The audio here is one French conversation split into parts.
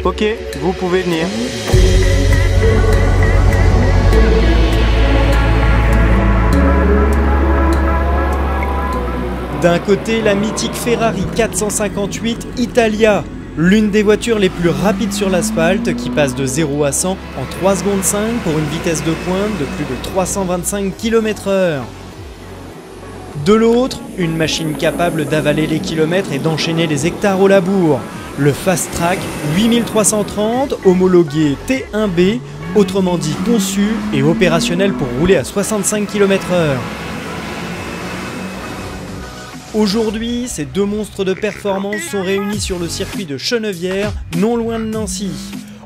Ok, vous pouvez venir. D'un côté, la mythique Ferrari 458 Italia, l'une des voitures les plus rapides sur l'asphalte qui passe de 0 à 100 en 3 secondes 5 pour une vitesse de pointe de plus de 325 km/h. De l'autre, une machine capable d'avaler les kilomètres et d'enchaîner les hectares au labour. Le Fast Track 8330, homologué T1B, autrement dit conçu et opérationnel pour rouler à 65 km/h. Aujourd'hui, ces deux monstres de performance sont réunis sur le circuit de Chenevière, non loin de Nancy.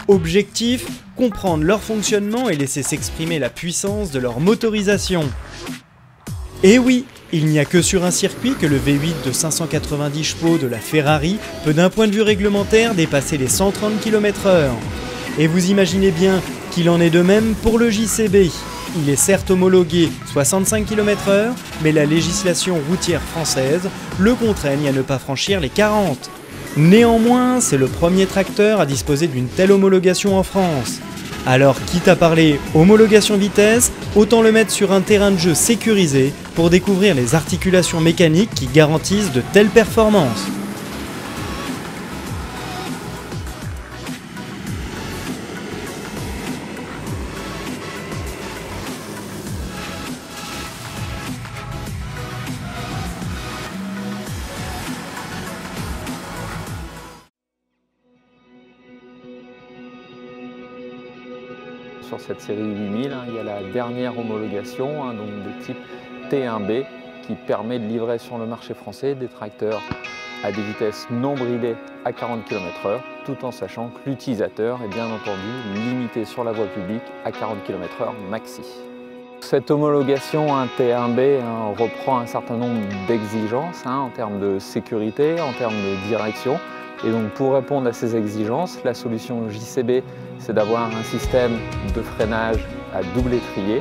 Objectif, comprendre leur fonctionnement et laisser s'exprimer la puissance de leur motorisation. Et oui, il n'y a que sur un circuit que le V8 de 590 chevaux de la Ferrari peut d'un point de vue réglementaire dépasser les 130 km/h. Et vous imaginez bien qu'il en est de même pour le JCB. Il est certes homologué 65 km/h, mais la législation routière française le contraigne à ne pas franchir les 40. Néanmoins, c'est le premier tracteur à disposer d'une telle homologation en France. Alors, quitte à parler homologation vitesse, autant le mettre sur un terrain de jeu sécurisé pour découvrir les articulations mécaniques qui garantissent de telles performances. Sur cette série 8000, il y a la dernière homologation donc de type T1B qui permet de livrer sur le marché français des tracteurs à des vitesses non bridées à 40 km/h, tout en sachant que l'utilisateur est bien entendu limité sur la voie publique à 40 km/h maxi. Cette homologation T1B reprend un certain nombre d'exigences en termes de sécurité, en termes de direction. Et donc pour répondre à ces exigences, la solution JCB, c'est d'avoir un système de freinage à double étrier,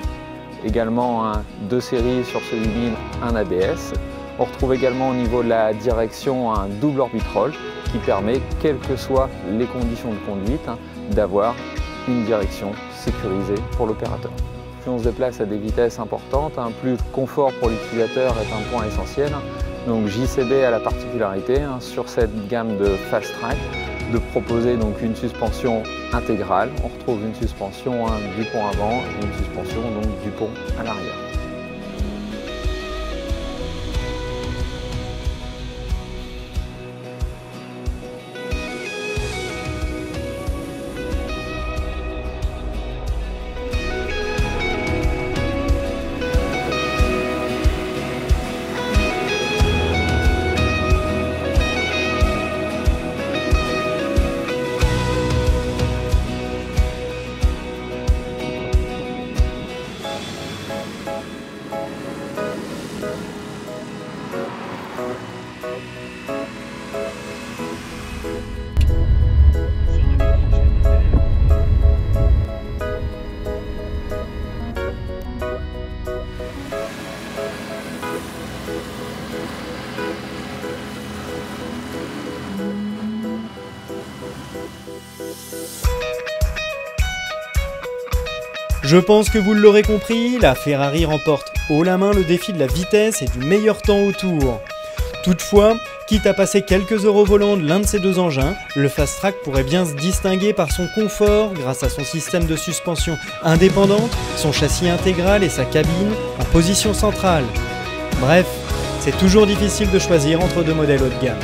également deux séries sur ce 8000, un ABS. On retrouve également au niveau de la direction un double orbitrol qui permet, quelles que soient les conditions de conduite, d'avoir une direction sécurisée pour l'opérateur. Plus on se déplace à des vitesses importantes, plus le confort pour l'utilisateur est un point essentiel. Donc JCB a la particularité sur cette gamme de Fast Track de proposer donc une suspension intégrale. On retrouve une suspension du pont avant et une suspension donc du pont à l'arrière. Je pense que vous l'aurez compris, la Ferrari remporte haut la main le défi de la vitesse et du meilleur temps autour. Toutefois, quitte à passer quelques heures au volant de l'un de ces deux engins, le Fast Track pourrait bien se distinguer par son confort grâce à son système de suspension indépendante, son châssis intégral et sa cabine en position centrale. Bref, c'est toujours difficile de choisir entre deux modèles haut de gamme.